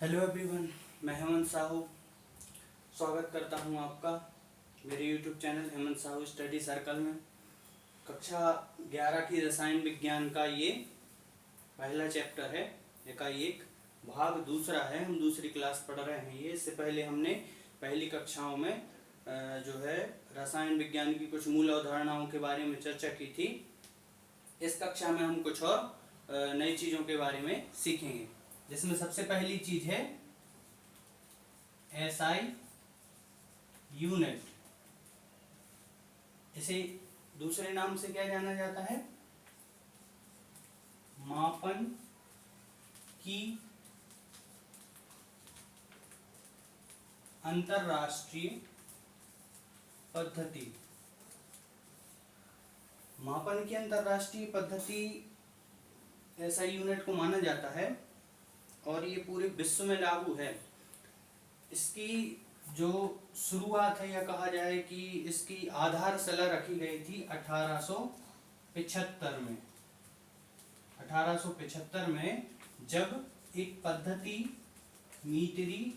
Hello everyone, मैं हेमंत साहू स्वागत करता हूं आपका मेरे YouTube channel Hemant Sahu study circle में। कक्षा 11 की रसायन विज्ञान का ये पहला चैप्टर है, एकाएक भाग दूसरा है। हम दूसरी क्लास पढ़ रहे हैं। ये इससे पहले हमने पहली कक्षाओं में जो है रसायन विज्ञान की कुछ मूल अवधारणाओं के बारे में चर्चा की थी। इस कक्षा में हम कुछ और नई चीज़ों के बारे में सीखेंगे, जिसमें सबसे पहली चीज है एसआई यूनिट। इसे दूसरे नाम से क्या जाना जाता है? मापन की अंतरराष्ट्रीय पद्धति। मापन की अंतरराष्ट्रीय पद्धति एसआई यूनिट को माना जाता है और ये पूरे विश्व में लागू है। इसकी जो शुरुआत है, या कहा जाए कि इसकी आधारशिला रखी गई थी 1875 में। 1875 में जब एक पद्धति मीटरी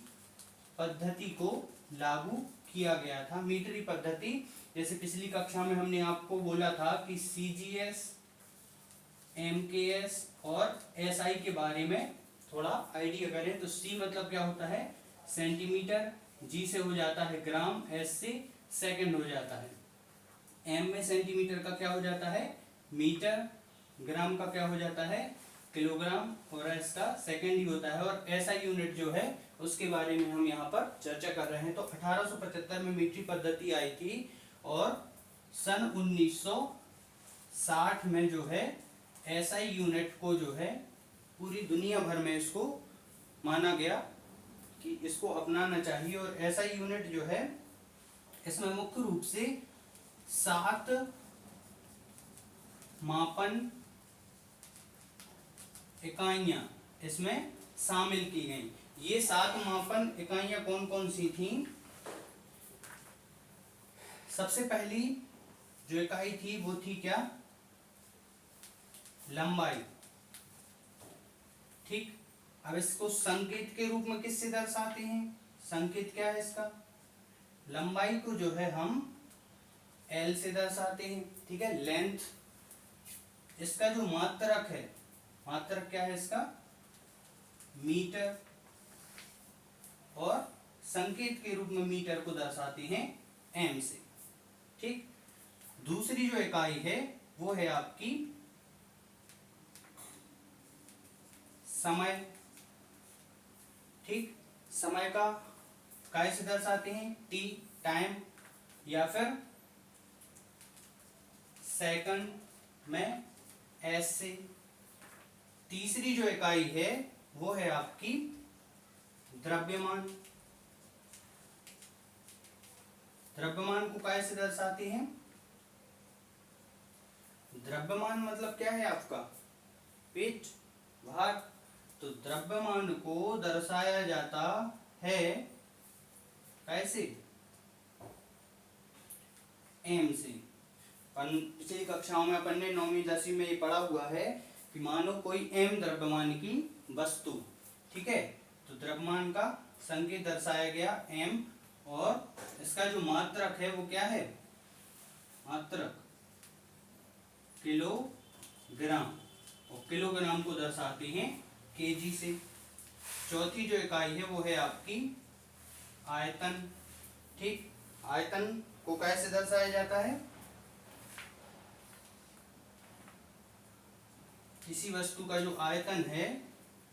पद्धति को लागू किया गया था। मीटरी पद्धति, जैसे पिछली कक्षा में हमने आपको बोला था कि सीजीएस, एमकेएस और एसआई के बारे में थोड़ा आइडिया करें तो सी मतलब क्या होता है? सेंटीमीटर, जी से हो जाता है ग्राम, एस से सेकंड हो जाता है, एम में सेंटीमीटर का क्या हो जाता है? मीटर, ग्राम का क्या हो जाता है? किलोग्राम, और एस का सेकंड ही होता है। और एसआई यूनिट जो है उसके बारे में हम यहाँ पर चर्चा कर रहे हैं। तो 1875 में मीटरी पद्धति आई थी और सन 1960 में जो है एसआई यूनिट को जो है पूरी दुनिया भर में इसको माना गया कि इसको अपनाना चाहिए। और एसआई यूनिट जो है इसमें मुख्य रूप से 7 मापन इकाइयां इसमें शामिल की गई। ये 7 मापन इकाइयां कौन कौन सी थी? सबसे पहली जो इकाई थी वो थी क्या? लंबाई। ठीक, अब इसको संकेत के रूप में किससे दर्शाते हैं? संकेत क्या है इसका? लंबाई को जो है हम एल से दर्शाते हैं। ठीक है, लेंथ। इसका जो मात्रक है, मात्रक क्या है इसका? मीटर। और संकेत के रूप में मीटर को दर्शाते हैं एम से। ठीक, दूसरी जो इकाई है वो है आपकी समय। ठीक, समय का काय से दर्शाते हैं? टी, टाइम, या फिर सेकंड में एस से। तीसरी जो इकाई है वो है आपकी द्रव्यमान। द्रव्यमान को काय से दर्शाते हैं? द्रव्यमान मतलब क्या है आपका? वेट, भार। तो द्रव्यमान को दर्शाया जाता है कैसे? एम से। पिछली कक्षाओं में अपन ने 9वीं 10वीं में ये पढ़ा हुआ है कि मानो कोई एम द्रव्यमान की वस्तु, ठीक है, तो द्रव्यमान का संकेत दर्शाया गया एम। और इसका जो मात्रक है वो क्या है? मात्रक किलोग्राम, और किलोग्राम को दर्शाते हैं केजी से। चौथी जो इकाई है वो है आपकी आयतन। ठीक, आयतन को कैसे दर्शाया जाता है? किसी वस्तु का जो आयतन है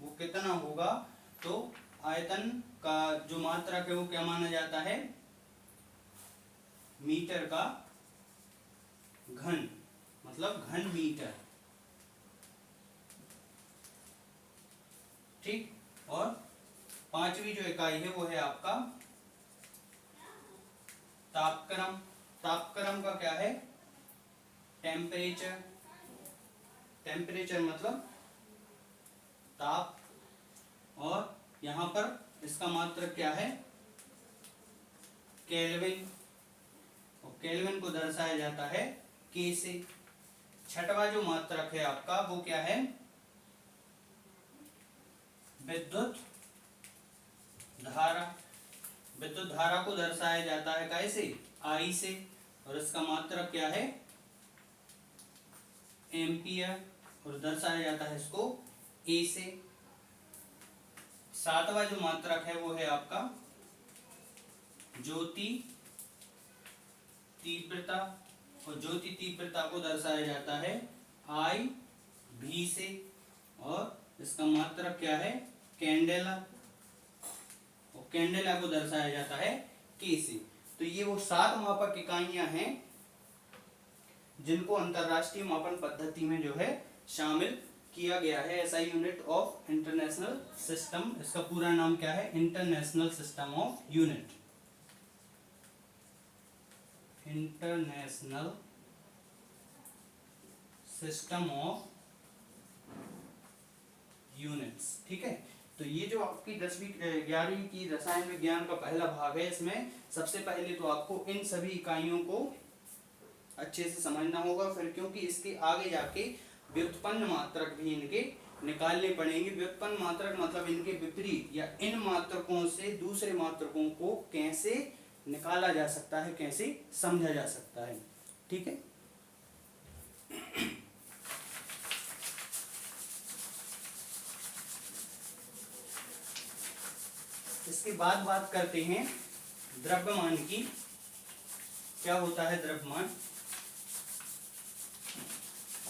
वो कितना होगा, तो आयतन का जो मात्रक है वो क्या माना जाता है? मीटर का घन, मतलब घन मीटर। ठीक, और पांचवी जो इकाई है वो है आपका तापक्रम। तापक्रम का क्या है? टेम्परेचर। टेम्परेचर मतलब ताप, और यहां पर इसका मात्रक क्या है? केल्विन, और केल्विन को दर्शाया जाता है के से। छठवां जो मात्रक है आपका वो क्या है? विद्युत धारा। विद्युत धारा को दर्शाया जाता है कैसे? I से, और इसका मात्रक क्या है? एम्पियर, और दर्शाया जाता है इसको A से। सातवां जो मात्रक है वो है आपका ज्योति तीव्रता, और ज्योति तीव्रता को दर्शाया जाता है I V से, और इसका मात्रक क्या है? कैंडेला, और कैंडेला को दर्शाया जाता है K से। तो ये वो 7 मापक इकाइयां हैं जिनको अंतरराष्ट्रीय मापन पद्धति में जो है शामिल किया गया है। SI unit of international system, इसका पूरा नाम क्या है? International system of unit, international system of units. ठीक है, तो ये जो आपकी 10वीं 11वीं की रसायन विज्ञान का पहला भाग है, इसमें सबसे पहले तो आपको इन सभी इकाइयों को अच्छे से समझना होगा, फिर क्योंकि इसके आगे जाके व्युत्पन्न मात्रक भी इनके निकालने पड़ेंगे। व्युत्पन्न मात्रक मतलब इनके विपरीत या इन मात्रकों से दूसरे मात्रकों को कैसे निकाला जा सकता है, कैसे समझा जा सकता है। ठीक है, इसके बाद बात करते हैं द्रव्यमान की। क्या होता है द्रव्यमान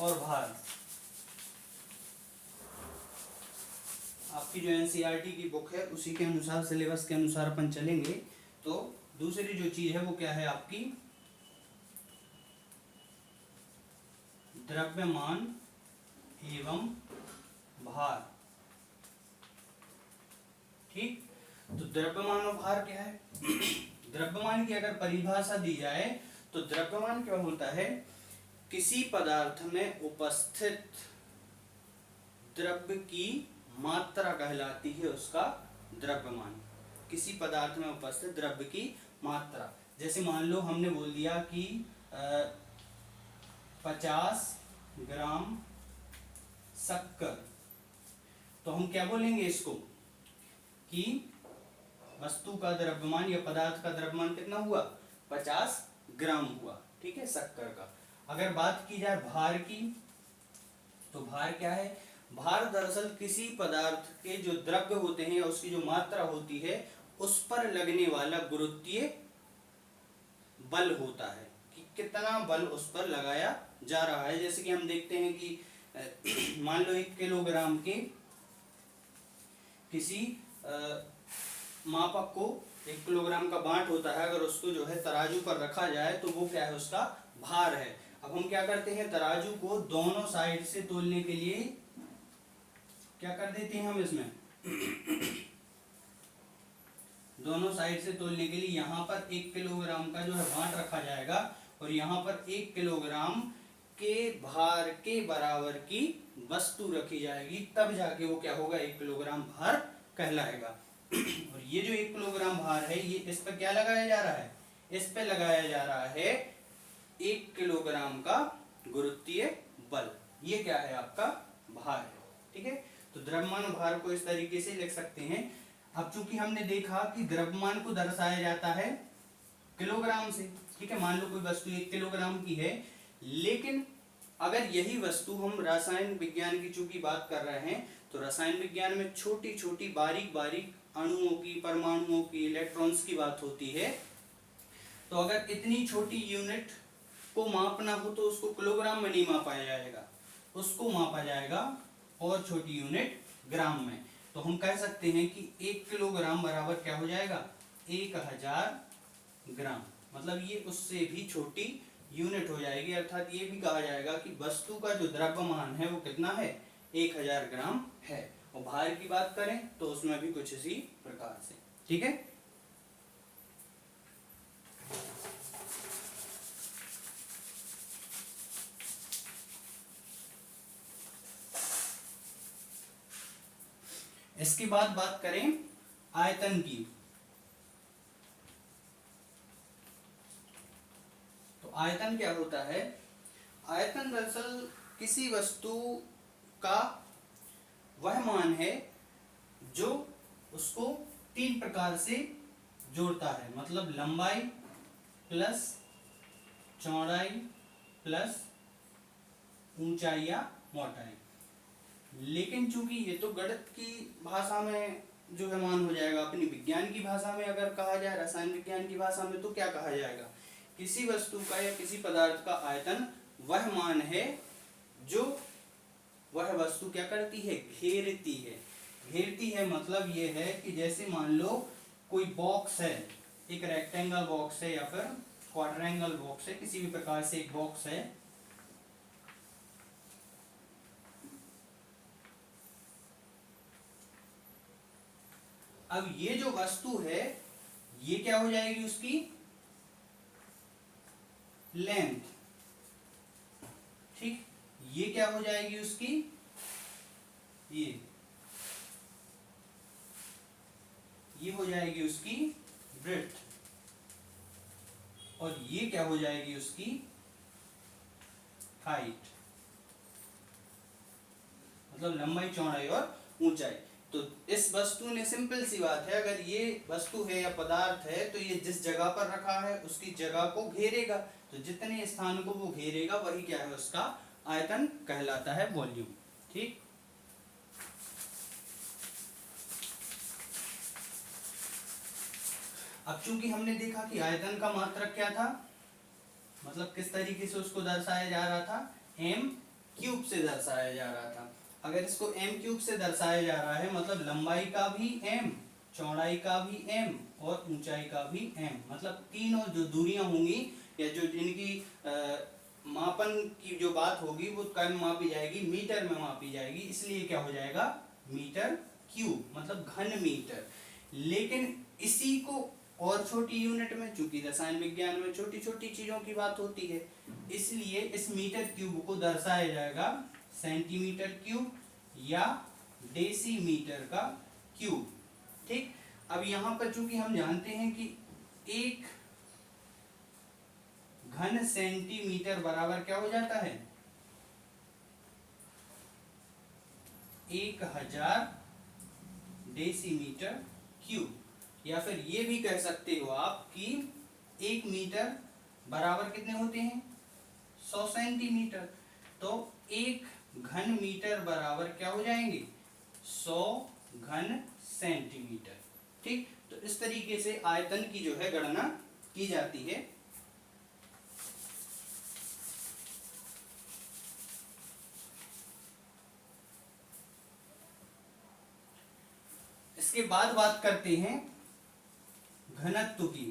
और भार? आपकी जो एनसीईआरटी की बुक है उसी के अनुसार, सिलेबस के अनुसार अपन चलेंगे। तो दूसरी जो चीज है वो क्या है आपकी? द्रव्यमान एवं भार। ठीक, तो द्रव्यमान और भार क्या है? द्रव्यमान की अगर परिभाषा दी जाए तो द्रव्यमान क्या होता है? किसी पदार्थ में उपस्थित द्रव्य की मात्रा कहलाती है उसका द्रव्यमान। किसी पदार्थ में उपस्थित द्रव्य की मात्रा, जैसे मान लो हमने बोल दिया कि 50 ग्राम शक्कर, तो हम क्या बोलेंगे इसको कि वस्तु का द्रव्यमान या पदार्थ का द्रव्यमान कितना हुआ? 50 ग्राम हुआ। ठीक है, शक्कर का। अगर बात की जाए भार की, तो भार क्या है? भार दरअसल किसी पदार्थ के जो द्रव्य होते हैं या उसकी जो मात्रा होती है उस पर लगने वाला गुरुत्वीय बल होता है, कि कितना बल उस पर लगाया जा रहा है। जैसे कि हम देखते हैं कि मान लो 1 किलोग्राम के किसी मापक को 1 किलोग्राम का बांट होता है, अगर उसको जो है तराजू पर रखा जाए तो वो क्या है? उसका भार है। अब हम क्या करते हैं? तराजू को दोनों साइड से तोलने के लिए क्या कर देते हैं हम इसमें? दोनों साइड से तोलने के लिए यहाँ पर 1 किलोग्राम का जो है बांट रखा जाएगा, और यहाँ पर 1 किलोग्राम के भार के बराबर की वस्तु रखी जाएगी, तब जाके वो क्या होगा? 1 किलोग्राम भार कहलाएगा। और ये जो 1 किलोग्राम भार है, ये इस पर क्या लगाया जा रहा है? इस पे लगाया जा रहा है 1 किलोग्राम का गुरुत्वीय बल। ये क्या है? आपका भार है। ठीक है, तो द्रव्यमान भार को इस तरीके से लिख सकते हैं। अब चूंकि हमने देखा कि द्रव्यमान को दर्शाया जाता है किलोग्राम से, ठीक है, मान लो कोई वस्तु 1 किलोग्राम की है, लेकिन अगर यही वस्तु हम रसायन विज्ञान की चूंकि बात कर रहे हैं, तो रसायन विज्ञान में छोटी छोटी बारीक बारीक अणुओं की, परमाणुओं की, इलेक्ट्रॉन्स की बात होती है। तो अगर इतनी छोटी यूनिट को मापना हो तो उसको किलोग्राम में नहीं मापा जाएगा, उसको मापा जाएगा और छोटी यूनिट ग्राम में। तो हम कह सकते हैं कि 1 किलोग्राम बराबर क्या हो जाएगा? 1000 ग्राम। मतलब ये उससे भी छोटी यूनिट हो जाएगी, अर्थात ये भी कहा जाएगा कि वस्तु का जो द्रव्यमान है वो कितना है? 1000 ग्राम है। और भार की बात करें तो उसमें भी कुछ इसी प्रकार से। ठीक है, इसके बाद बात करें आयतन की। तो आयतन क्या होता है? आयतन दरअसल किसी वस्तु का वह मान है जो उसको तीन प्रकार से जोड़ता है, मतलब लंबाई प्लस चौड़ाई प्लस ऊंचाई या मोटाई। लेकिन चूंकि ये तो गणित की भाषा में जो है मान हो जाएगा, अपनी विज्ञान की भाषा में अगर कहा जाए, रसायन विज्ञान की भाषा में, तो क्या कहा जाएगा? किसी वस्तु का या किसी पदार्थ का आयतन वह मान है जो वह वस्तु क्या करती है, घेरती है। घेरती है मतलब ये है कि जैसे मान लो कोई बॉक्स है, एक रेक्टेंगल बॉक्स है या फिर क्वाड्रेंगल बॉक्स है, किसी भी प्रकार से एक बॉक्स है। अब ये जो वस्तु है ये क्या हो जाएगी, उसकी लेंथ, ठीक। ये क्या हो जाएगी उसकी, ये हो जाएगी उसकी ब्रेड्थ, और ये क्या हो जाएगी उसकी हाइट, मतलब लंबाई चौड़ाई और ऊंचाई। तो इस वस्तु ने, सिंपल सी बात है, अगर ये वस्तु है या पदार्थ है तो ये जिस जगह पर रखा है उसकी जगह को घेरेगा, तो जितने स्थान को वो घेरेगा वही क्या है, उसका आयतन कहलाता है, वॉल्यूम, ठीक। अब चूंकि हमने देखा कि आयतन का मात्रक क्या था, मतलब किस तरीके से उसको दर्शाया जा रहा था, m क्यूब से दर्शाया जा रहा था। अगर इसको m क्यूब से दर्शाया जा रहा है मतलब लंबाई का भी m, चौड़ाई का भी m और ऊंचाई का भी m, मतलब तीनों जो दूरियां होंगी या जो जिनकी मापन की जो बात होगी वो कम मापी जाएगी, मीटर में मापी जाएगी, इसलिए क्या हो जाएगा, मीटर क्यूब, मतलब घन मीटर। लेकिन इसी को और छोटी यूनिट में, चूंकि रसायन विज्ञान में छोटी छोटी चीजों की बात होती है, इसलिए इस मीटर क्यूब को दर्शाया जाएगा सेंटीमीटर क्यूब या डेसीमीटर का क्यूब, ठीक। अब यहाँ पर चूंकि हम जानते हैं कि एक घन सेंटीमीटर बराबर क्या हो जाता है, 1000 डेसीमीटर क्यूब, या फिर ये भी कह सकते हो आप कि 1 मीटर बराबर कितने होते हैं, 100 सेंटीमीटर। तो 1 घन मीटर बराबर क्या हो जाएंगे, 100 घन सेंटीमीटर, ठीक। तो इस तरीके से आयतन की जो है गणना की जाती है। इसके बाद बात करते हैं घनत्व की।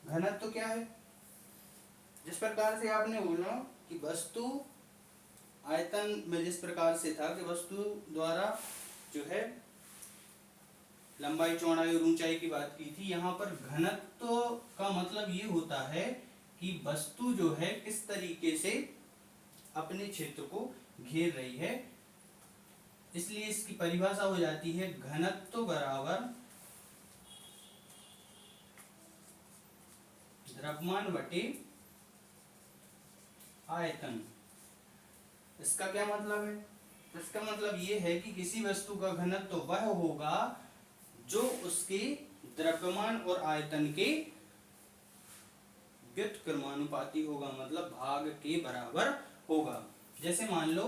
घनत्व क्या है, जिस प्रकार से आपने बोला कि वस्तु आयतन में जिस प्रकार से था कि वस्तु द्वारा जो है लंबाई चौड़ाई और ऊंचाई की बात की थी, यहाँ पर घनत्व का मतलब ये होता है कि वस्तु जो है किस तरीके से अपने क्षेत्र को घेर रही है। इसलिए इसकी परिभाषा हो जाती है घनत्व बराबर द्रव्यमान बटे आयतन। इसका क्या मतलब है, इसका मतलब ये है कि किसी वस्तु का घनत्व वह होगा जो उसके द्रव्यमान और आयतन के व्युत्क्रमानुपाती होगा, मतलब भाग के बराबर होगा। जैसे मान लो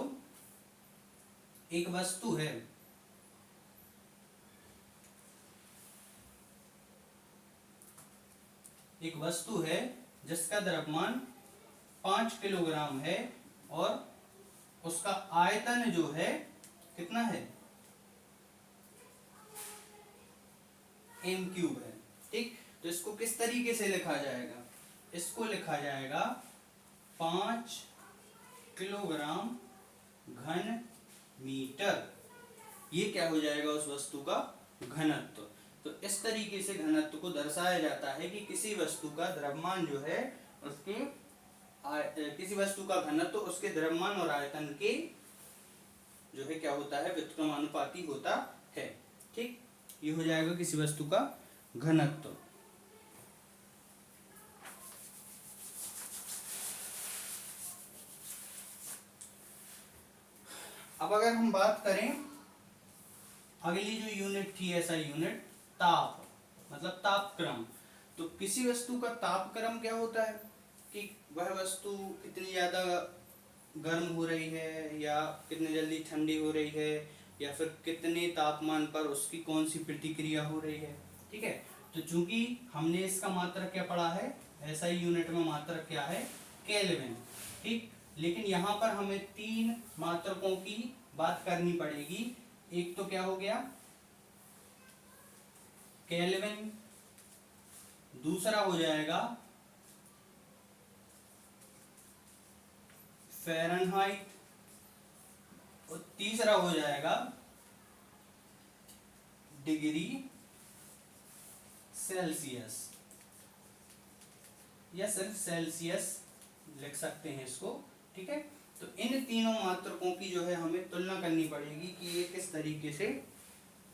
एक वस्तु है, एक वस्तु है जिसका द्रव्यमान 5 किलोग्राम है और उसका आयतन जो है कितना है, m क्यूब है, ठीक। तो इसको किस तरीके से लिखा जाएगा, इसको लिखा जाएगा 5 किलोग्राम घन मीटर। ये क्या हो जाएगा, उस वस्तु का घनत्व। तो इस तरीके से घनत्व को दर्शाया जाता है कि किसी वस्तु का द्रव्यमान जो है उसके किसी वस्तु का घनत्व उसके द्रव्यमान और आयतन के जो है क्या होता है, व्युत्क्रमानुपाती होता है, ठीक। ये हो जाएगा किसी वस्तु का घनत्व। अब अगर हम बात करें अगली जो यूनिट थी एसआई यूनिट, ताप मतलब तापक्रम। तो किसी वस्तु का तापक्रम क्या होता है कि वह वस्तु कितनी ज्यादा गर्म हो रही है या कितनी जल्दी ठंडी हो रही है या फिर कितने तापमान पर उसकी कौन सी प्रतिक्रिया हो रही है। ठीक है, तो चूंकि हमने इसका मात्रक क्या पढ़ा है, एसआई यूनिट में मात्रक क्या है, केल्विन। ठीक, लेकिन यहाँ पर हमें 3 मात्रकों की बात करनी पड़ेगी। एक तो क्या हो गया, केल्विन, दूसरा हो जाएगा फ़ारेनहाइट और तीसरा हो जाएगा डिग्री सेल्सियस, या सिर्फ सेल्सियस लिख सकते हैं इसको। ठीक है, तो इन तीनों मात्रकों की जो है हमें तुलना करनी पड़ेगी कि ये किस तरीके से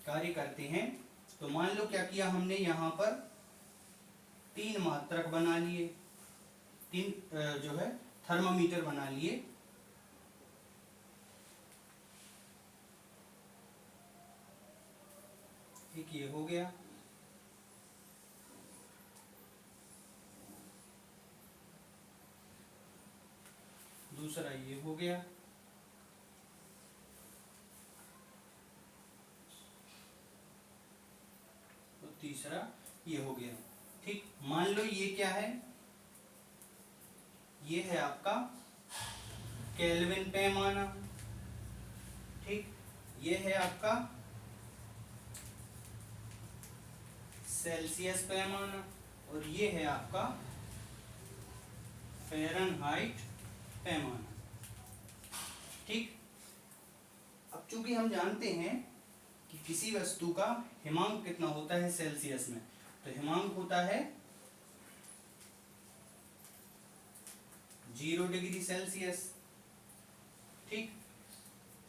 कार्य करते हैं। तो मान लो क्या किया हमने, यहाँ पर 3 मात्रक बना लिए, 3 जो है थर्मामीटर बना लिए। एक ये हो गया, दूसरा ये हो गया, और तीसरा ये हो गया। ठीक, मान लो ये क्या है, ये है आपका केल्विन पैमाना। ठीक, ये है आपका सेल्सियस पैमाना और ये है आपका फ़ारेनहाइट पैमाना। ठीक, अब चूंकि हम जानते हैं कि किसी वस्तु का हिमांक कितना होता है सेल्सियस में, तो हिमांक होता है 0 डिग्री सेल्सियस। ठीक,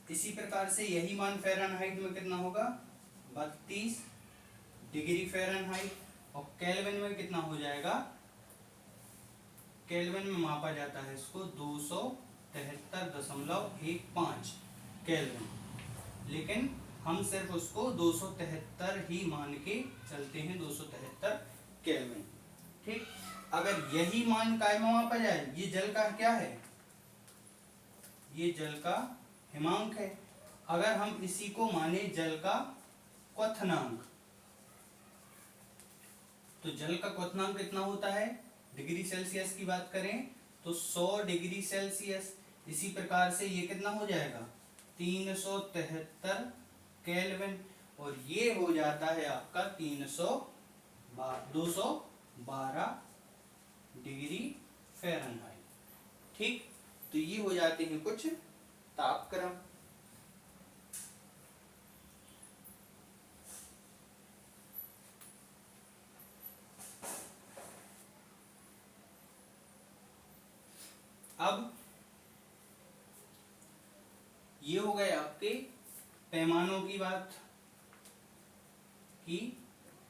इसी प्रकार से यही मान फ़ारेनहाइट में कितना होगा, 32 डिग्री फ़ारेनहाइट, और केल्विन में कितना हो जाएगा, केल्विन में मापा जाता है इसको 273.15 केल्विन, लेकिन हम सिर्फ उसको 273 ही मान के चलते हैं, 273 केल्विन। ठीक, अगर यही मान काय में मापा जाए, ये जल का क्या है, ये जल का हिमांक है। अगर हम इसी को माने जल का क्वथनांक, तो जल का क्वथनांक कितना होता है, डिग्री सेल्सियस की बात करें तो 100 डिग्री सेल्सियस। इसी प्रकार से ये कितना हो जाएगा, 373 केल्विन, और ये हो जाता है आपका 212 डिग्री फ़ारेनहाइट। ठीक, तो ये हो जाते हैं कुछ तापक्रम। अब ये हो गए आपके पैमानों की बात कि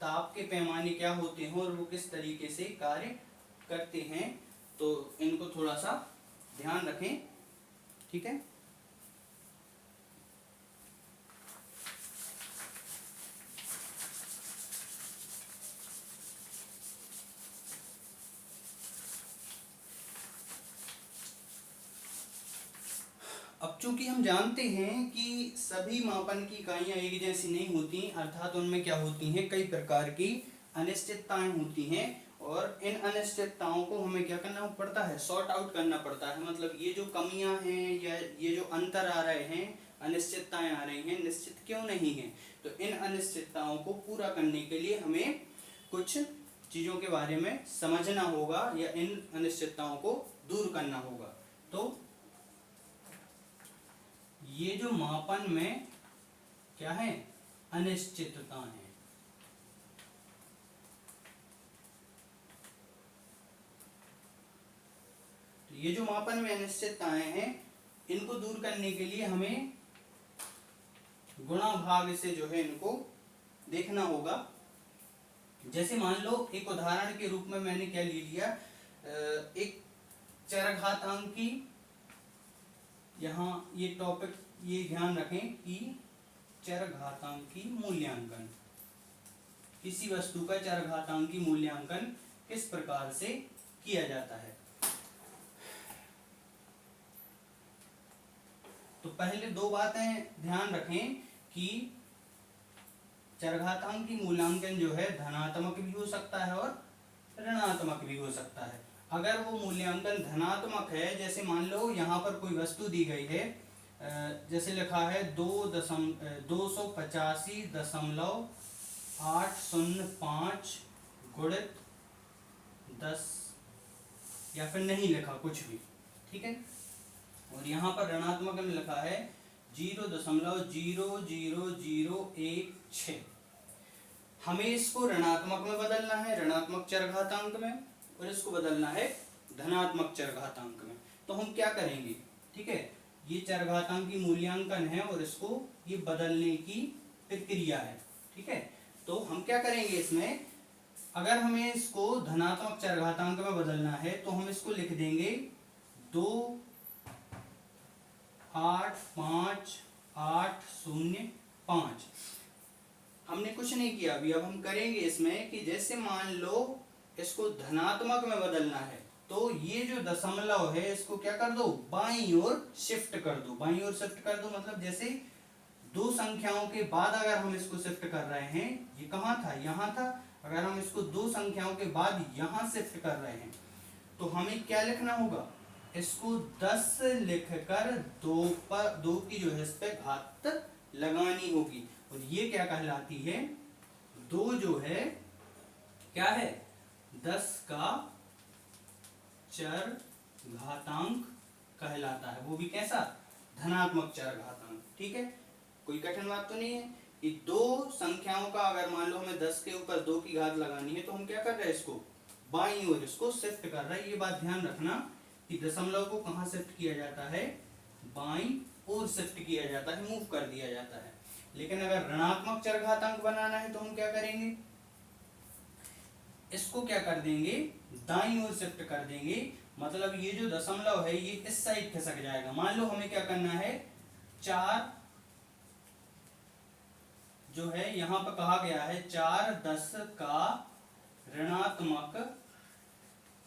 ताप के पैमाने क्या होते हैं और वो किस तरीके से कार्य करते हैं, तो इनको थोड़ा सा ध्यान रखें। ठीक है, अब चूंकि हम जानते हैं कि सभी मापन की इकाइयां एक जैसी नहीं होती, अर्थात उनमें क्या होती हैं, कई प्रकार की अनिश्चितताएं होती हैं, और इन अनिश्चितताओं को हमें क्या करना पड़ता है, सॉर्ट आउट करना पड़ता है। मतलब ये जो कमियां हैं या ये जो अंतर आ रहे हैं, अनिश्चितताएं आ रही हैं, निश्चित क्यों नहीं है, तो इन अनिश्चितताओं को पूरा करने के लिए हमें कुछ चीजों के बारे में समझना होगा या इन अनिश्चितताओं को दूर करना होगा। तो ये जो मापन में क्या है, अनिश्चितता है। तो ये जो मापन में अनिश्चितताएं हैं, इनको दूर करने के लिए हमें गुणा भाग से जो है इनको देखना होगा। जैसे मान लो एक उदाहरण के रूप में मैंने क्या ले लिया, एक चरघातांक की, यहाँ ये टॉपिक ये ध्यान रखें कि चरघातांकी मूल्यांकन। किसी वस्तु का चरघातांकी मूल्यांकन किस प्रकार से किया जाता है। तो पहले दो बातें ध्यान रखें कि चरघातांकी मूल्यांकन जो है धनात्मक भी हो सकता है और ऋणात्मक भी हो सकता है। अगर वो मूल्यांकन धनात्मक है, जैसे मान लो यहाँ पर कोई वस्तु दी गई है, जैसे लिखा है 285.805 गुणित 10, या फिर नहीं लिखा कुछ भी, ठीक है। और यहाँ पर ऋणात्मक में लिखा है 0.00016। हमें इसको ऋणात्मक में बदलना है, ऋणात्मक चरघातांक में, और इसको बदलना है धनात्मक चरघातांक में। तो हम क्या करेंगे, ठीक है, ये चरघातांक की मूल्यांकन है और इसको ये बदलने की प्रक्रिया है, ठीक है। तो हम क्या करेंगे इसमें, अगर हमें इसको धनात्मक चरघातांक में बदलना है तो हम इसको लिख देंगे 285,805। हमने कुछ नहीं किया अभी। अब हम करेंगे इसमें कि जैसे मान लो इसको धनात्मक में बदलना है, तो ये जो दशमलव है इसको क्या कर दो, बाईं ओर शिफ्ट कर दो। बाईं ओर शिफ्ट कर दो मतलब जैसे दो संख्याओं के बाद अगर हम इसको शिफ्ट कर रहे हैं, ये कहाँ था, यहाँ था, अगर हम इसको दो संख्याओं के बाद यहाँ शिफ्ट कर रहे हैं तो हमें क्या लिखना होगा, इसको 10 लिखकर दो की जो है इस पे घात लगानी होगी। और ये क्या कहलाती है, दो जो है क्या है, 10 का चरघातांक कहलाता है। वो भी कैसा, धनात्मक चरघातांक, ठीक है। कोई कठिन बात तो नहीं है कि दो संख्याओं का अगर मान लो हमें 10 के ऊपर 2 की घात लगानी है तो हम क्या कर रहे हैं, इसको बाईं ओर इसको शिफ्ट कर रहे हैं। ये बात ध्यान रखना कि दशमलव को कहाँ शिफ्ट किया जाता है, बाईं ओर शिफ्ट किया जाता है, मूव कर दिया जाता है। लेकिन अगर ऋणात्मक चरघातांक बनाना है तो हम क्या करेंगे, इसको क्या कर देंगे, दाईं ओर शिफ्ट कर देंगे। मतलब ये जो दशमलव है ये इस साइड खिसक जाएगा। मान लो हमें क्या करना है, 4 जो है यहाँ पर कहा गया है 4 10 का ऋणात्मक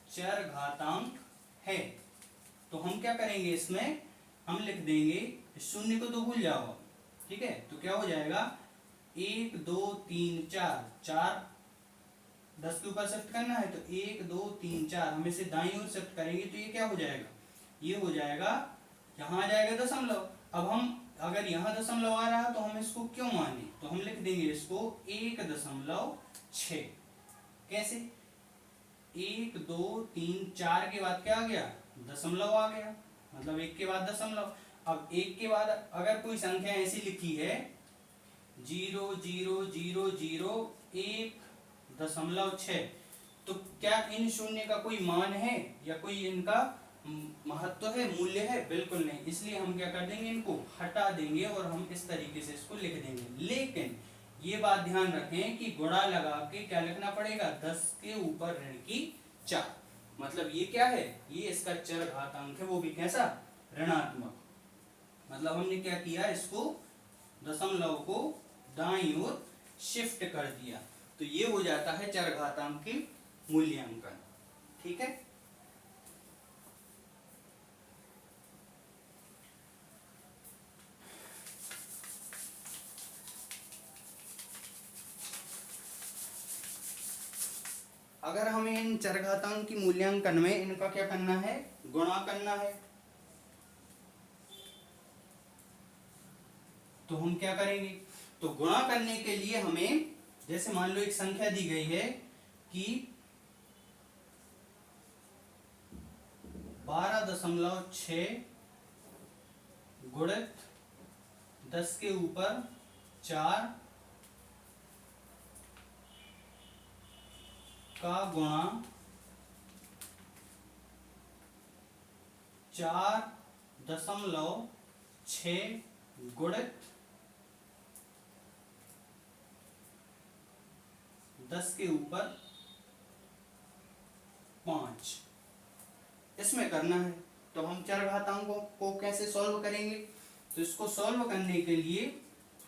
चरघातांक है। तो हम क्या करेंगे, इसमें हम लिख देंगे, शून्य को तो भूल जाओ, ठीक है। तो क्या हो जाएगा, 1 2 3 4, 4 10 के ऊपर शिफ्ट करना है तो 1 2 3 4 हम इसे दाईं ओर शिफ्ट करेंगे तो ये क्या हो जाएगा, ये हो जाएगा, यहाँ आ जाएगा दशमलव। अब हम अगर यहाँ दशमलव आ रहा तो हम इसको क्यों माने, तो हम लिख देंगे इसको 1.6। कैसे, 1 2 3 4 के बाद क्या आ गया, दशमलव आ गया, मतलब 1 के बाद दशमलव। अब 1 के बाद अगर कोई संख्या ऐसी लिखी है 0.00001.6, तो क्या इन शून्य का कोई मान है या कोई इनका महत्व है, मूल्य है, बिल्कुल नहीं। इसलिए हम क्या कर देंगे, इनको हटा देंगे और हम इस तरीके से इसको लिख देंगे। लेकिन ये बात ध्यान रखें कि गुणा लगा के क्या लिखना पड़ेगा, 10 के ऊपर ऋण की 4। मतलब ये क्या है, ये इसका चरघातांक है, वो भी कैसा, ऋणात्मक। मतलब हमने क्या किया, इसको दशमलव को दाईं ओर शिफ्ट कर दिया, तो ये हो जाता है चरघातांक की मूल्यांकन, ठीक है। अगर हमें इन चरघातांक की मूल्यांकन में इनका क्या करना है, गुणा करना है, तो हम क्या करेंगे, तो गुणा करने के लिए हमें, जैसे मान लो एक संख्या दी गई है कि 12.6 गुणित 10 के ऊपर 4 का गुणा 4.6 गुणित 10 के ऊपर 5, इसमें करना है। तो हम चरघातांकों को कैसे सॉल्व करेंगे, तो इसको सॉल्व करने के लिए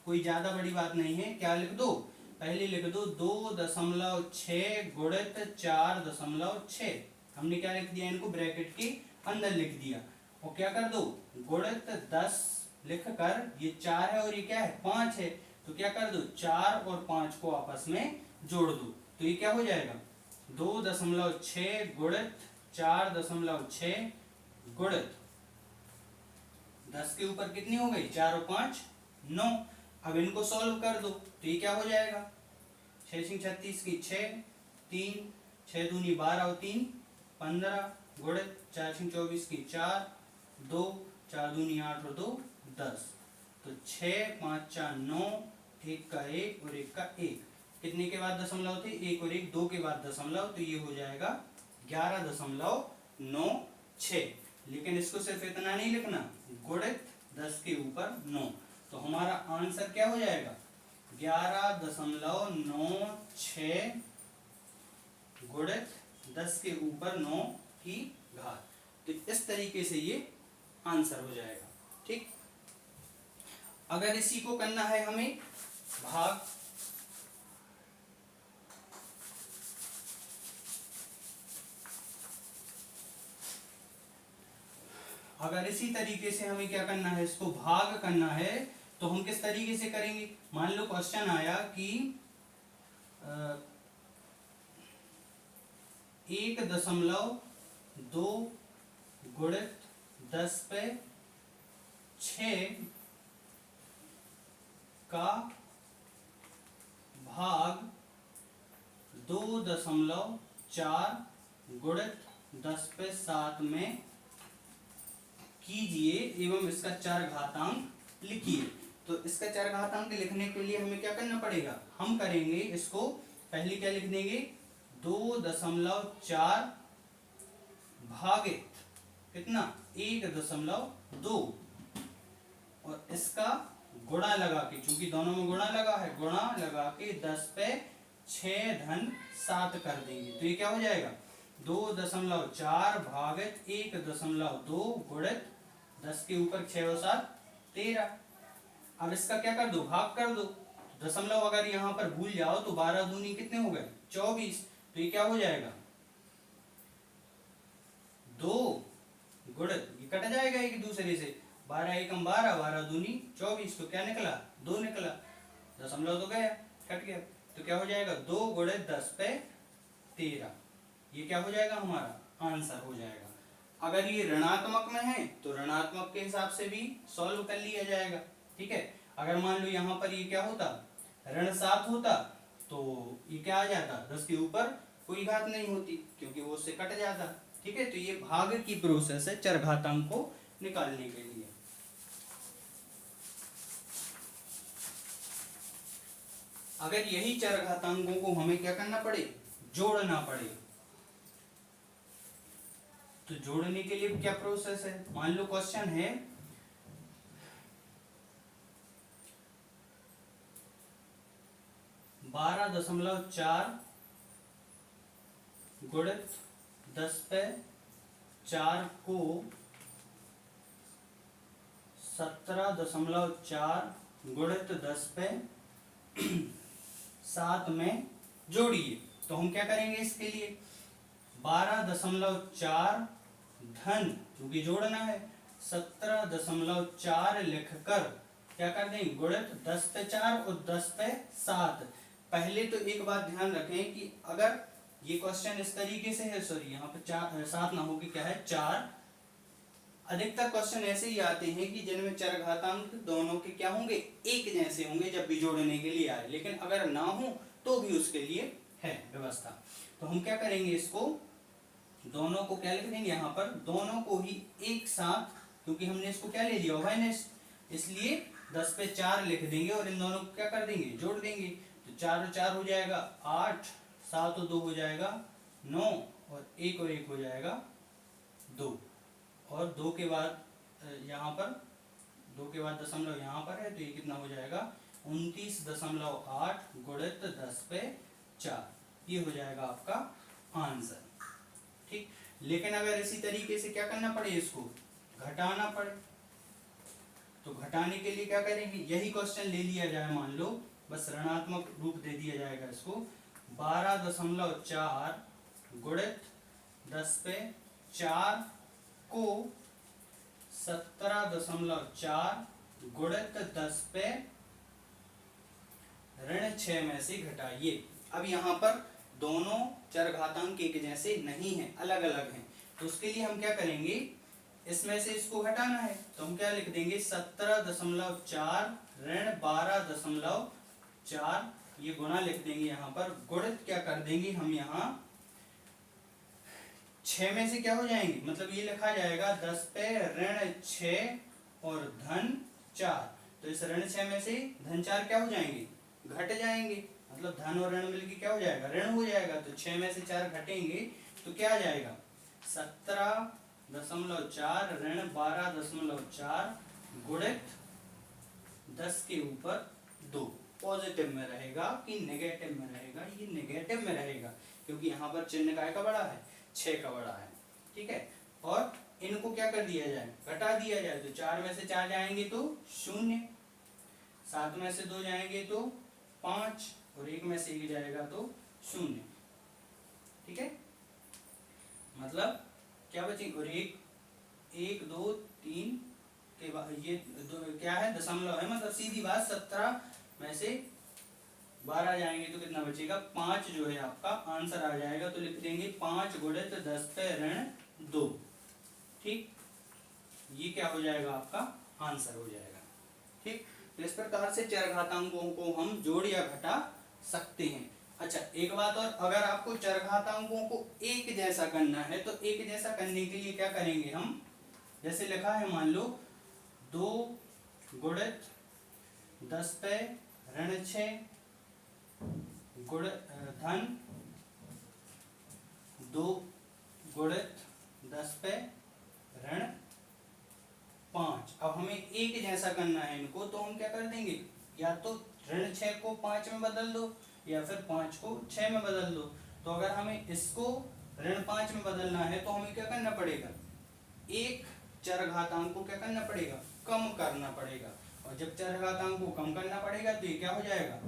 कोई ज्यादा बड़ी बात नहीं है। क्या लिख दो, पहले लिख दो 2.6 गुणित 4.6। हमने क्या लिख दिया, इनको ब्रैकेट के अंदर लिख दिया। और क्या कर दो, गुणित 10 लिख कर, ये 4 है और ये क्या है 5 है, तो क्या कर दो 4 और 5 को आपस में जोड़ दो। तो ये क्या हो जाएगा 2.6 गुणित 4.6 गुणित 10 के ऊपर कितनी हो गई 4 और 5 9। अब इनको सॉल्व कर दो तो ये क्या हो जाएगा 6 36 की 6 3 6 दूनी 12 और 3 15 गुणित 4 24 की 4 2 4 दूनी 8 और 2 10। तो 6 5 4 9 1 का 1 और 1 का 1, कितने के बाद दशमलव थे 1 और 1 2 के बाद दशमलव, तो ये हो जाएगा 11.96। लेकिन इसको सिर्फ इतना नहीं लिखना, गुणित 10 के ऊपर 9। तो हमारा आंसर क्या हो जाएगा 11.96 गुणित 10 के ऊपर 9 की घात। तो इस तरीके से ये आंसर हो जाएगा। ठीक, अगर इसी को करना है हमें भाग, अगर इसी तरीके से हमें क्या करना है, इसको भाग करना है, तो हम किस तरीके से करेंगे। मान लो क्वेश्चन आया कि 1.2 गुणित 10/6 का भाग 2.4 गुणित 10/7 में कीजिए एवं इसका चरघातांक लिखिए। तो इसका चरघातांक लिखने के लिए हमें क्या करना पड़ेगा, हम करेंगे इसको, पहले क्या लिख देंगे 2.4 भागित कितना 1.2 और इसका गुणा लगा के, चूंकि दोनों में गुणा लगा है, गुणा लगा के 10/6 कर देंगे। तो ये क्या हो जाएगा 2.4 भागित 1.2 गुणित 10 के ऊपर 6 और 7 13। अब इसका क्या कर दो, भाग कर दो। दशमलव अगर यहाँ पर भूल जाओ तो 12 दूनी कितने हो गए 24। तो ये क्या हो जाएगा 2 गुणित, ये कट जाएगा एक दूसरे से, 12 एकम 12 12 दूनी 24, तो क्या निकला 2 निकला, दशमलव तो गया कट गया। तो क्या हो जाएगा 2 गुणित 10/13, ये क्या हो जाएगा हमारा आंसर हो जाएगा। अगर ये ऋणात्मक में है तो ऋणात्मक के हिसाब से भी सॉल्व कर लिया जाएगा। ठीक है, अगर मान लो यहाँ पर ये क्या होता ऋण 7 होता तो ये क्या आ जाता 10 के ऊपर कोई घात नहीं होती क्योंकि वो उससे कट जाता। ठीक है, तो ये भाग की प्रोसेस है चरघातांक को निकालने के लिए। अगर यही चरघातांकों को हमें क्या करना पड़े, जोड़ना पड़े, तो जोड़ने के लिए क्या प्रोसेस है। मान लो क्वेश्चन है 12.4 गुणित 10/4 को 17.4 गुणित 10/7 में जोड़िए। तो हम क्या करेंगे इसके लिए 12.4 धन, क्योंकि जोड़ना है, 17.4 लिखकर क्या कर देंगे गुणित 10/4 और 10/7। पहले तो एक बात ध्यान रखें कि अगर ये क्वेश्चन इस तरीके से है, सॉरी यहाँ पे 7 ना होगी, क्या है 4। अधिकतर क्वेश्चन ऐसे ही आते हैं कि जिनमें चरघातांक दोनों के क्या होंगे एक जैसे होंगे जब भी जोड़ने के लिए आए, लेकिन अगर ना हो तो भी उसके लिए है व्यवस्था। तो हम क्या करेंगे, इसको दोनों को क्या लिख देंगे यहाँ पर, दोनों को ही एक साथ, क्योंकि हमने इसको क्या ले लिया उभयनिष्ठ, इसलिए 10/4 लिख देंगे और इन दोनों को क्या कर देंगे जोड़ देंगे। तो 4 और 4 हो जाएगा 8, 7 और 2 हो जाएगा 9 और 1 और 1 हो जाएगा 2। और 2 के बाद यहाँ पर 2 के बाद दशमलव यहाँ पर है, तो ये कितना हो जाएगा 29.8 गुणित 10/4, ये हो जाएगा आपका आंसर। ठीक, लेकिन अगर इसी तरीके से क्या करना पड़े, इसको घटाना पड़े, तो घटाने के लिए क्या करेंगे, यही क्वेश्चन ले लिया जाए, मान लो बस ऋणात्मक रूप दे दिया जाएगा इसको, 12.4 गुणित 10 पे 4 को 17.4 गुणित 10 पे ऋण 6 में से घटाइए। अब यहाँ पर दोनों चरघातांक एक जैसे नहीं है, अलग अलग हैं, तो उसके लिए हम क्या करेंगे, इसमें से इसको घटाना है, तो हम क्या लिख देंगे 17.4 ऋण 12.4, ये गुणा लिख देंगे यहाँ पर, गुणित क्या कर देंगे हम यहाँ 6 में से क्या हो जाएंगे, मतलब ये लिखा जाएगा 10 पे ऋण 6 और धन 4, तो इस ऋण 6 में से धन 4 क्या हो जाएंगे, घट जाएंगे, मतलब धन और ऋण मिलके क्या हो जाएगा, ऋण हो जाएगा, तो 6 में से 4 घटेंगे तो क्या आ जाएगा 17.4 ऋण 12.4 गुणित 10 के ऊपर 2, पॉजिटिव में रहेगा कि नेगेटिव में रहेगा, ये नेगेटिव में रहेगा क्योंकि यहाँ पर चिन्ह काय का बड़ा है, 6 का बड़ा है, ठीक है। और इनको क्या कर दिया जाए, घटा दिया जाए, तो 4 में से 4 जाएंगे तो 0, 7 में से 2 जाएंगे तो 5 और 1 में से 1 जाएगा तो 0, ठीक है। मतलब क्या बचेंगे, और 1 2 3 के बाद ये क्या है, दशमलव है, मतलब सीधी बात 17 में से 12 जाएंगे तो कितना बचेगा, 5 जो है आपका आंसर आ जाएगा, तो लिख देंगे 5 गुणित 10 पे ऋण 2, ठीक, ये क्या हो जाएगा आपका आंसर हो जाएगा, ठीक। तो इस प्रकार से चरघातांकों को हम जोड़ या घटा सकते हैं। अच्छा एक बात और, अगर आपको चरघातांकों को एक जैसा करना है तो एक जैसा करने के लिए क्या करेंगे हम, जैसे लिखा है मान लो 2 गुणित 10 पे ऋण 6 धन 2 गुणित 10 पे ऋण 5। अब हमें एक जैसा करना है इनको, तो हम क्या कर देंगे, या तो ऋण 6 को 5 में बदल दो या फिर 5 को 6 में बदल दो। तो अगर हमें इसको ऋण 5 में बदलना है तो हमें क्या करना पड़ेगा, एक चरघातांक को क्या करना पड़ेगा, कम करना पड़ेगा, और जब चरघातांक को कम करना पड़ेगा तो ये क्या हो जाएगा,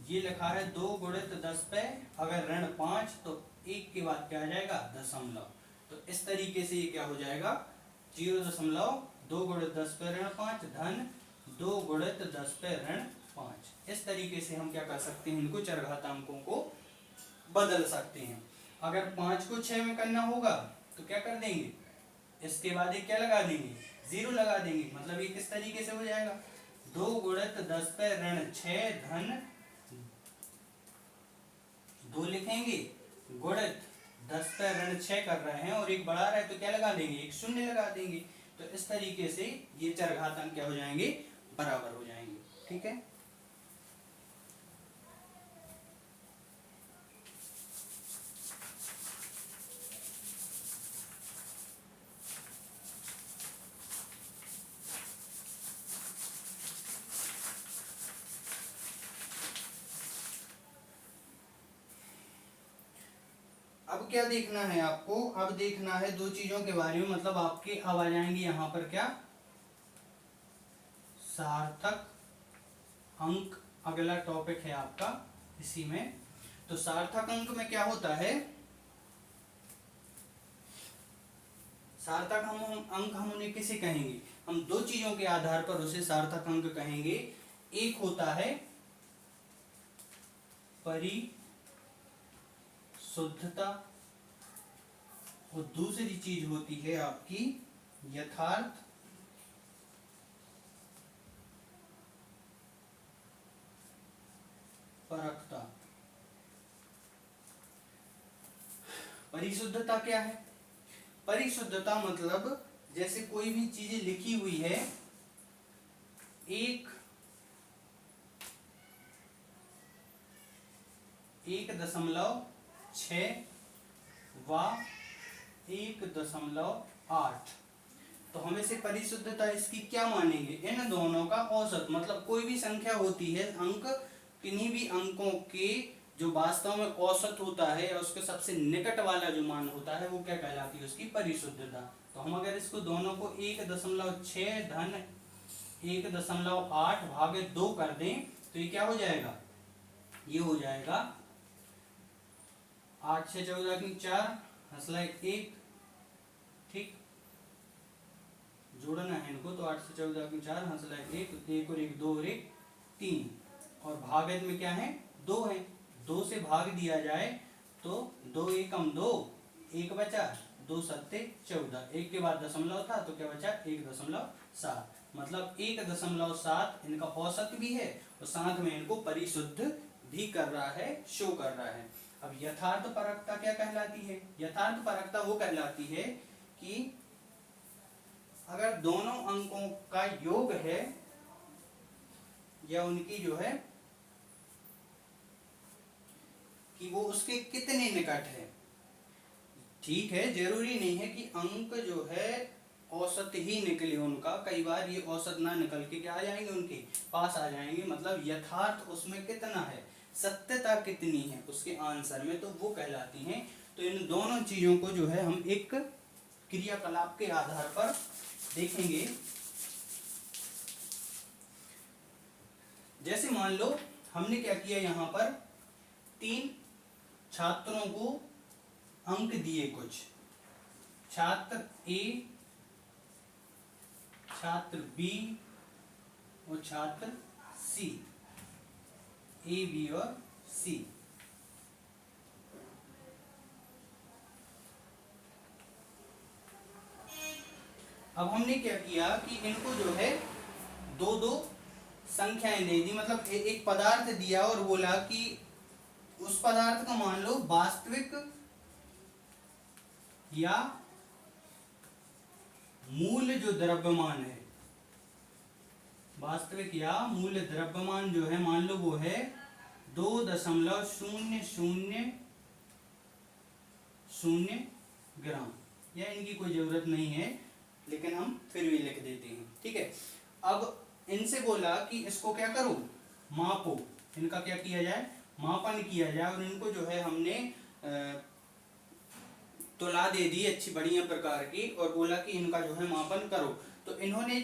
ये लिखा है 2 गुणित 10 पे अगर ऋण 5 तो 1 के बाद क्या आ जाएगा दशमलव, तो इस तरीके से ये क्या हो जाएगा 0.2 गुणित 10 पे ऋण 5 धन 2 गुणित 10 पे ऋण 5। इस तरीके से हम क्या कर सकते हैं, इनको चरघातांकों को बदल सकते हैं। अगर 5 को 6 में करना होगा तो क्या कर देंगे, इसके बाद एक क्या लगा देंगे, 0 लगा देंगे, मतलब ये किस तरीके से हो जाएगा 2 गुणित 10 पे ऋण 6 धन 2 लिखेंगे गुणित 10 पे ऋण 6 कर रहे हैं और एक बढ़ा रहे हैं तो क्या लगा देंगे, एक 0 लगा देंगे। तो इस तरीके से ये चरघातांक क्या हो जाएंगे, बराबर हो जाएंगे, ठीक है। अब क्या देखना है आपको, अब देखना है दो चीजों के बारे में, मतलब आपके अब आ जाएंगे यहाँ पर क्या, सार्थक अंक अगला टॉपिक है आपका इसी में। तो सार्थक अंक में क्या होता है, सार्थक अंक हम उन्हें किसे कहेंगे, हम दो चीजों के आधार पर उसे सार्थक अंक कहेंगे। एक होता है परिशुद्धता और दूसरी चीज होती है आपकी यथार्थ परखता। परिशुद्धता क्या है, परिशुद्धता मतलब जैसे कोई भी चीजें लिखी हुई है 1.6 व 1.8, तो हम इसे परिशुद्धता इसकी क्या मानेंगे, इन दोनों का औसत, मतलब कोई भी संख्या होती है अंक, किन्हीं भी अंकों के जो वास्तव में औसत होता है या उसके सबसे निकट वाला जो मान होता है वो क्या कहलाती है, उसकी परिशुद्धता। तो हम अगर इसको दोनों को 1.6 धन 1.8 भागे 2 कर दें तो ये क्या हो जाएगा, ये हो जाएगा 8 से 14 की 4 हंसला 1, ठीक, जोड़ना है इनको तो 8 से 14 की 4 हंसला 1, 1 और 1 2 और 1 3, और भागत में क्या है 2 है, 2 से भाग दिया जाए तो 2 एकम 2, 1 बचा, 2 सत्ते 14, 1 के बाद दशमलव था तो क्या बचा 1.7, मतलब 1.7 इनका औसत भी है और साथ में इनको परिशुद्ध भी कर रहा है, शो कर रहा है। अब यथार्थ परकता क्या कहलाती है, यथार्थ परकता वो कहलाती है कि अगर दोनों अंकों का योग है या उनकी जो है कि वो उसके कितने निकट है, ठीक है, जरूरी नहीं है कि अंक जो है औसत ही निकले उनका, कई बार ये औसत ना निकल के क्या आ जाएंगे, उनके पास आ जाएंगे, मतलब यथार्थ उसमें कितना है, सत्यता कितनी है उसके आंसर में, तो वो कहलाती हैं। तो इन दोनों चीजों को जो है हम एक क्रियाकलाप के आधार पर देखेंगे। जैसे मान लो हमने क्या किया, यहाँ पर 3 छात्रों को अंक दिए, कुछ छात्र ए, छात्र बी और छात्र सी, ए बी और सी। अब हमने क्या किया कि इनको जो है दो दो संख्याएं दे दी, मतलब एक पदार्थ दिया और बोला कि उस पदार्थ का मान लो वास्तविक या मूल जो द्रव्यमान है, वास्तविक या मूल द्रव्यमान जो है मान लो वो है 2.0000 ग्राम, या इनकी कोई जरूरत नहीं है लेकिन हम फिर भी लिख देते हैं, ठीक है। अब इनसे बोला कि इसको क्या करो, मापो, इनका क्या किया जाए, मापन किया जाए, और इनको जो है हमने तुला दे दी अच्छी बढ़िया प्रकार की और बोला कि इनका जो है मापन करो। तो इन्होंने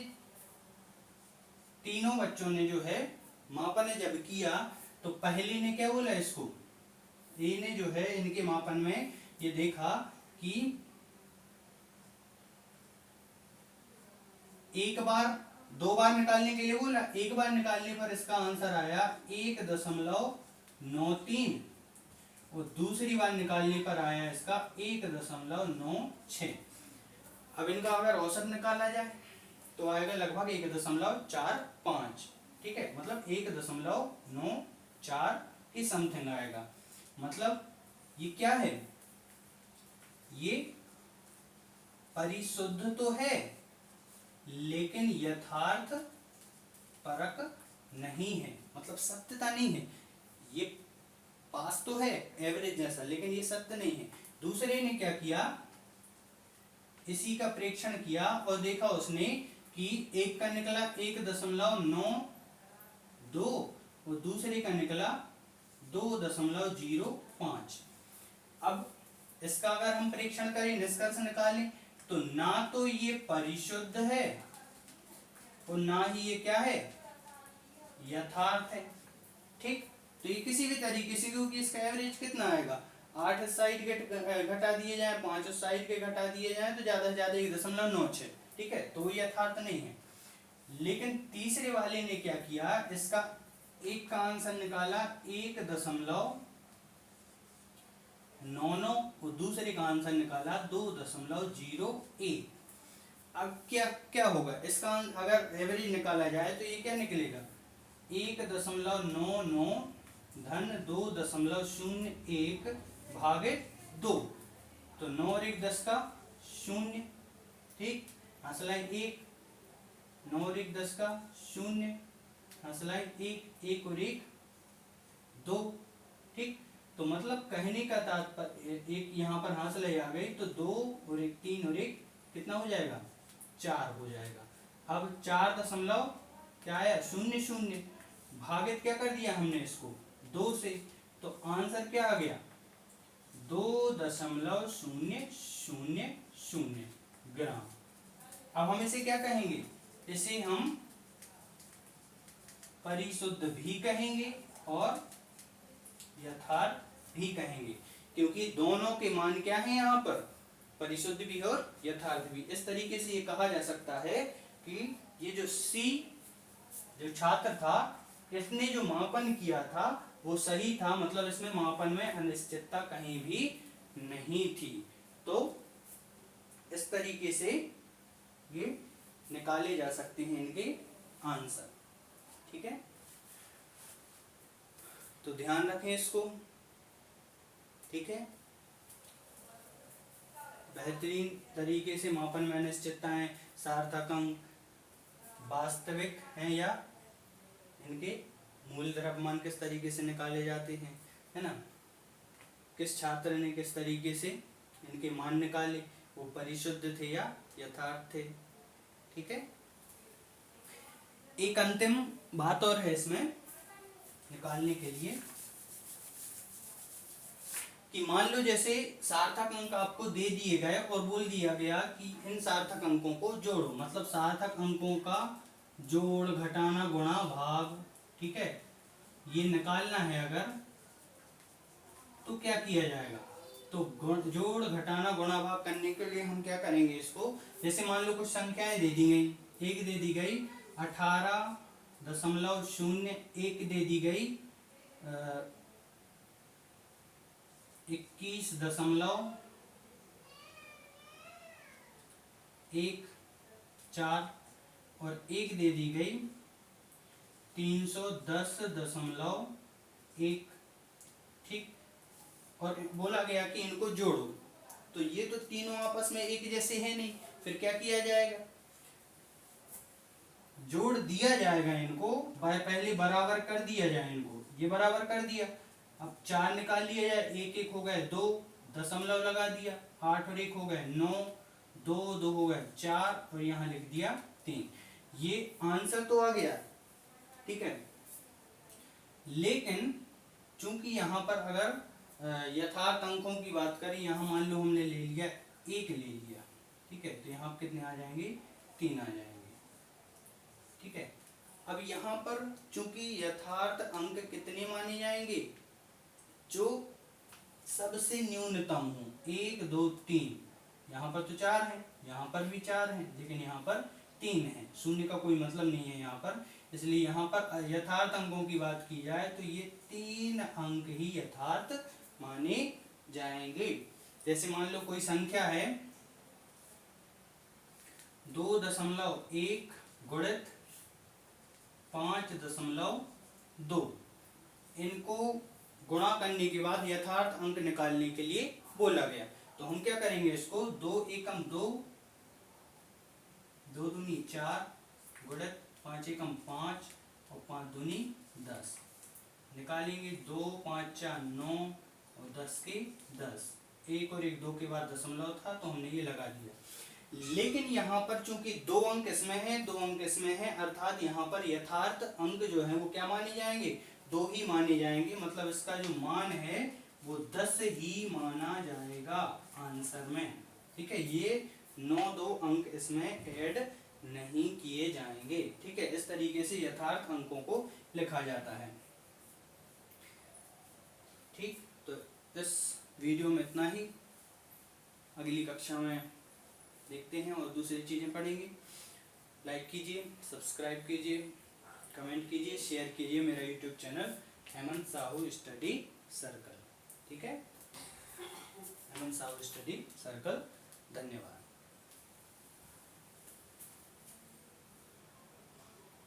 तीनों बच्चों ने जो है मापन जब किया तो पहले ने क्या बोला, इसको ए ने जो है इनके मापन में ये देखा कि एक बार 2 बार निकालने के लिए बोला, एक बार निकालने पर इसका आंसर आया 1.93 और दूसरी बार निकालने पर आया इसका 1.96। अब इनका अगर औसत निकाला जाए तो आएगा लगभग 1.45, ठीक है, मतलब 1.94 की समथिंग आएगा। मतलब ये क्या है, ये परिशुद्ध तो है लेकिन यथार्थ परक नहीं है, मतलब सत्यता नहीं है, ये पास तो है एवरेज जैसा लेकिन ये सत्य नहीं है। दूसरे ने क्या किया, इसी का प्रेक्षण किया और देखा उसने कि एक का निकला 1.92 और दूसरे का निकला 2.05। अब इसका अगर हम परीक्षण करें, निष्कर्ष निकालें तो ना तो ये परिशुद्ध है और ना ही ये क्या है, यथार्थ है, ठीक। तो ये किसी भी तरीके से, क्योंकि इसका एवरेज कितना आएगा, 8 साइड के घटा दिए जाए, 5 साइड के घटा दिए जाए तो ज्यादा से ज्यादा 1.96, ठीक है, तो ये यथार्थ नहीं है। लेकिन तीसरे वाले ने क्या किया, इसका एक का आंसर निकाला 1.99 और दूसरे का आंसर निकाला 2.01। अब क्या होगा, इसका अगर एवरेज निकाला जाए तो ये क्या निकलेगा, 1.99 धन 2.01 भागे 2, तो 9 और 1 10 का 0, ठीक, हंसलाई 1, 9 और 1 10 का 0, हंसलाई 1, 1 और 1 2, ठीक। तो मतलब कहने का तात्पर्य, एक यहाँ पर हंसलाई आ गई तो 2 और 1 3 और 1 कितना हो जाएगा, 4 हो जाएगा। अब 4 दशमलव क्या आया, 0 भागित क्या कर दिया हमने इसको 2 से, तो आंसर क्या आ गया 2.000 ग्राम। अब हम इसे क्या कहेंगे, इसे हम परिशुद्ध भी कहेंगे और यथार्थ भी कहेंगे, क्योंकि दोनों के मान क्या है यहाँ पर, परिशुद्ध भी और यथार्थ भी। इस तरीके से ये कहा जा सकता है कि ये जो सी जो छात्र था, इसने जो मापन किया था वो सही था, मतलब इसमें मापन में अनिश्चितता कहीं भी नहीं थी। तो इस तरीके से ये निकाले जा सकते हैं इनके आंसर। ठीक है, तो ध्यान रखें इसको। ठीक है, बेहतरीन तरीके से मापन में अनिश्चितताएं, सार्थक अंक वास्तविक हैं या इनके मूल द्रव्यमान किस तरीके से निकाले जाते हैं, है ना। किस छात्र ने किस तरीके से इनके मान निकाले, वो परिशुद्ध थे या यथार्थ थे। ठीक है, एक अंतिम बात और है इसमें निकालने के लिए कि मान लो जैसे सार्थक अंक आपको दे दिए गए और बोल दिया गया कि इन सार्थक अंकों को जोड़ो, मतलब सार्थक अंकों का जोड़, घटाना, गुणा, भाग, ठीक है, ये निकालना है अगर, तो क्या किया जाएगा। तो जोड़, घटाना, गुणा, भाग करने के लिए हम क्या करेंगे इसको, जैसे मान लो कुछ संख्याएं दे दी गई, एक दे दी गई 18.01 दे दी गई 21.14 और एक दे दी गई 310.1। ठीक, और बोला गया कि इनको जोड़ो, तो ये तो तीनों आपस में एक जैसे हैं नहीं, फिर क्या किया जाएगा, जोड़ दिया जाएगा इनको, पहले बराबर कर दिया जाए इनको, ये बराबर कर दिया, अब 4 निकाल लिया जाए, 1 1 हो गए 2, दशमलव लगा दिया, 8 और 1 हो गए 9, 2 2 हो गए 4 और यहाँ लिख दिया 3। ये आंसर तो आ गया। ठीक है, लेकिन चूंकि यहाँ पर अगर यथार्थ अंकों की बात करें, यहाँ मान लो हमने ले लिया 1 ले लिया, ठीक है, तो यहाँ कितने आ जाएंगे, 3 आ जाएंगे। ठीक है, अब यहाँ पर चूंकि यथार्थ अंक कितने माने जाएंगे, जो सबसे न्यूनतम हो, 1 2 3, यहाँ पर तो 4 है, यहाँ पर भी 4 है, लेकिन यहाँ पर 3 है, शून्य का कोई मतलब नहीं है यहाँ पर, इसलिए यहाँ पर यथार्थ अंकों की बात की जाए तो ये 3 अंक ही यथार्थ माने जाएंगे। जैसे मान लो कोई संख्या है 2.1 गुणित 5.2, इनको गुणा करने के बाद यथार्थ अंक निकालने के लिए बोला गया, तो हम क्या करेंगे इसको, 2 एकम 2, 2 दूनी 4 गुणित 5 एकम 5 और 5 दूनी 10 निकालेंगे, 2 5 4 9 और 10 के 10, 1 और 1 2 के बाद दशमलव था तो हमने ये लगा दिया। लेकिन यहाँ पर चूंकि 2 अंक इसमें है, 2 अंक इसमें है, अर्थात यहाँ पर यथार्थ अंक जो है वो क्या माने जाएंगे, 2 ही माने जाएंगे, मतलब इसका जो मान है वो 10 ही माना जाएगा आंसर में। ठीक है, ये 9 अंक इसमें ऐड नहीं किए जाएंगे। ठीक है, इस तरीके से यथार्थ अंकों को लिखा जाता है। ठीक, तो इस वीडियो में इतना ही, अगली कक्षा में देखते हैं और दूसरी चीजें पढ़ेंगे। लाइक कीजिए, सब्सक्राइब कीजिए, कमेंट कीजिए, शेयर कीजिए मेरा YouTube channel Hemant Sahu study circle. ठीक है, हेमंत साहू स्टडी सर्कल। धन्यवाद।